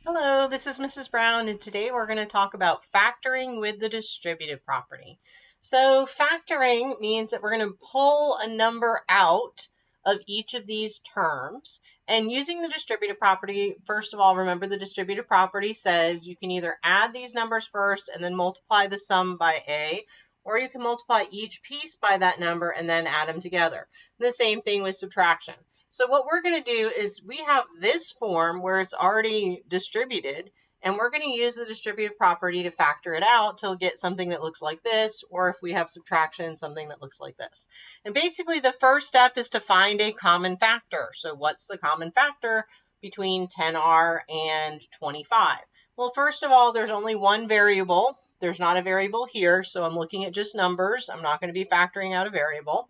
Hello, this is Mrs. Brown, and today we're going to talk about factoring with the distributive property. So factoring means that we're going to pull a number out of each of these terms. And using the distributive property, first of all, remember the distributive property says you can either add these numbers first and then multiply the sum by A, or you can multiply each piece by that number and then add them together. The same thing with subtraction. So what we're going to do is we have this form where it's already distributed, and we're going to use the distributive property to factor it out to get something that looks like this, or if we have subtraction, something that looks like this. And basically the first step is to find a common factor. So what's the common factor between 10R and 25? Well, first of all, there's only one variable. There's not a variable here, so I'm looking at just numbers. I'm not going to be factoring out a variable.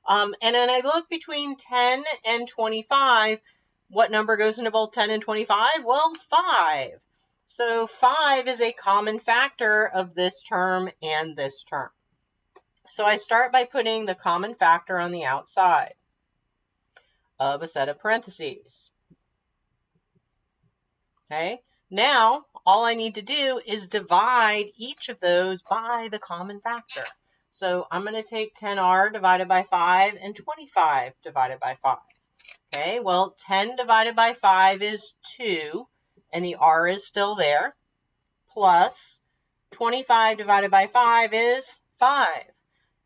And then I look between 10 and 25. What number goes into both 10 and 25? Well, 5. So 5 is a common factor of this term and this term. So I start by putting the common factor on the outside of a set of parentheses. Okay, now all I need to do is divide each of those by the common factor. So I'm going to take 10R divided by 5 and 25 divided by 5. Okay, well, 10 divided by 5 is 2, and the R is still there, plus 25 divided by 5 is 5.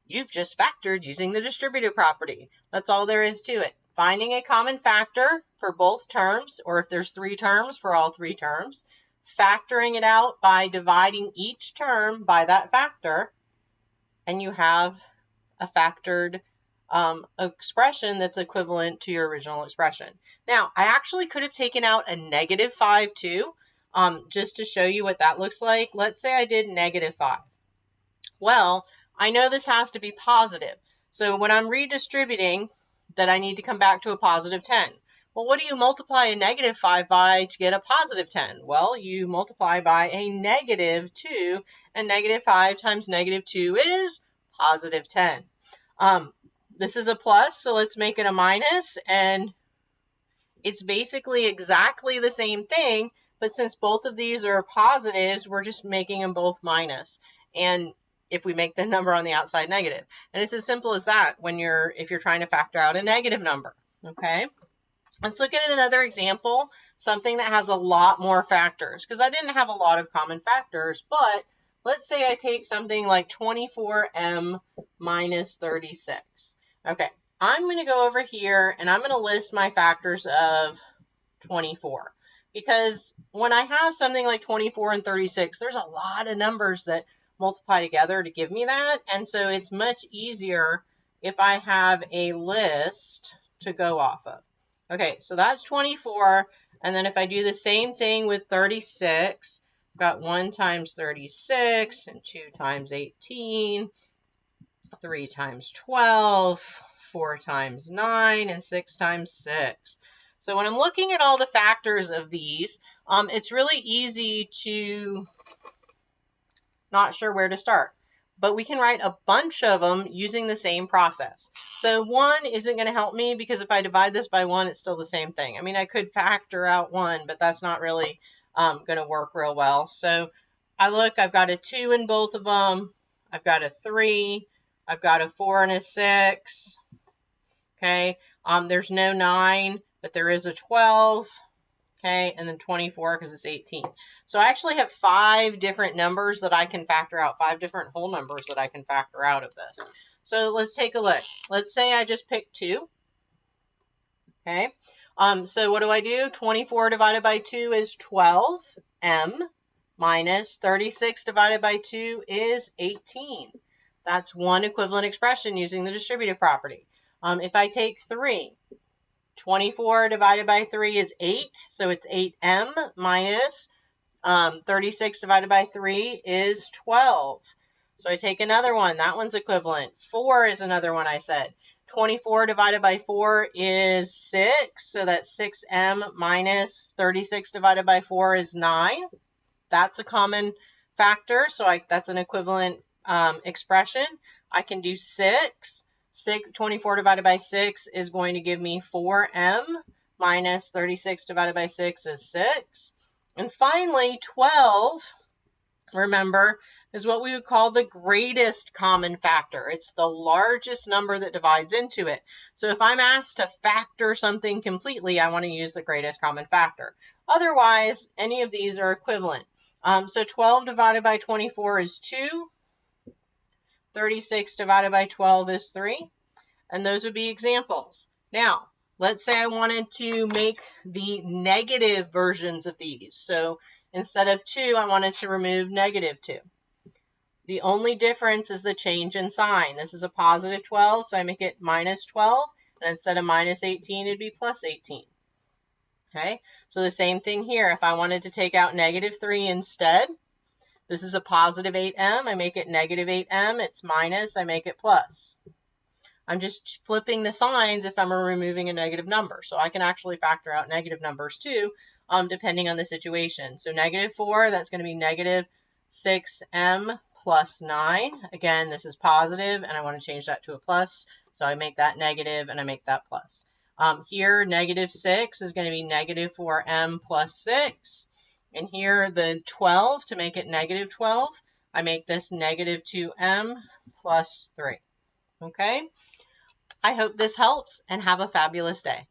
You've just factored using the distributive property. That's all there is to it. Finding a common factor for both terms, or if there's 3 terms, for all 3 terms, factoring it out by dividing each term by that factor, and you have a factored expression that's equivalent to your original expression. Now, I actually could have taken out a negative 5 too, just to show you what that looks like. Let's say I did negative 5. Well, I know this has to be positive. So when I'm redistributing, that I need to come back to a positive 10. Well, what do you multiply a negative 5 by to get a positive 10? Well, you multiply by a negative 2, and negative 5 times negative 2 is positive 10. This is a plus, so let's make it a minus, and it's basically exactly the same thing, but since both of these are positives, we're just making them both minus. And if we make the number on the outside negative. And it's as simple as that if you're trying to factor out a negative number, okay? Let's look at another example, something that has a lot more factors, because I didn't have a lot of common factors, but let's say I take something like 24m minus 36. Okay, I'm going to go over here and I'm going to list my factors of 24, because when I have something like 24 and 36, there's a lot of numbers that multiply together to give me that, and so it's much easier if I have a list to go off of. Okay, so that's 24, and then if I do the same thing with 36, I've got 1 times 36, and 2 times 18, 3 times 12, 4 times 9, and 6 times 6. So when I'm looking at all the factors of these, it's really easy to not sure where to start. But we can write a bunch of them using the same process. So 1 isn't going to help me because if I divide this by 1, it's still the same thing. I mean, I could factor out 1, but that's not really going to work real well. So I look, I've got a 2 in both of them. I've got a 3. I've got a 4 and a 6. Okay, there's no 9, but there is a 12. Okay, and then 24 because it's 18. So I actually have 5 different numbers that I can factor out, 5 different whole numbers that I can factor out of this. So let's take a look. Let's say I just picked 2. Okay, so what do? 24 divided by 2 is 12m minus 36 divided by 2 is 18. That's one equivalent expression using the distributive property. If I take 3, 24 divided by 3 is 8, so it's 8m minus 36 divided by 3 is 12. So I take another one. That one's equivalent. 4 is another one I said. 24 divided by 4 is 6, so that's 6m minus 36 divided by 4 is 9. That's a common factor, so that's an equivalent expression. I can do 6. 24 divided by 6 is going to give me 4m minus 36 divided by 6 is 6. And finally, 12, remember, is what we would call the greatest common factor. It's the largest number that divides into it. So if I'm asked to factor something completely, I want to use the greatest common factor. Otherwise, any of these are equivalent. So 12 divided by 24 is 2. 36 divided by 12 is 3. And those would be examples. Now, let's say I wanted to make the negative versions of these. So instead of 2, I wanted to remove negative 2. The only difference is the change in sign. This is a positive 12, so I make it minus 12. And instead of minus 18, it'd be plus 18. Okay, so the same thing here. If I wanted to take out negative 3 instead, this is a positive 8m. I make it negative 8m. It's minus. I make it plus. I'm just flipping the signs if I'm removing a negative number. So I can actually factor out negative numbers too, depending on the situation. So negative 4, that's going to be negative 6m plus 9. Again, this is positive, and I want to change that to a plus. So I make that negative, and I make that plus. Here, negative 6 is going to be negative 4m plus 6. And here, the 12, to make it negative 12, I make this negative 2m plus 3. Okay? I hope this helps, and have a fabulous day.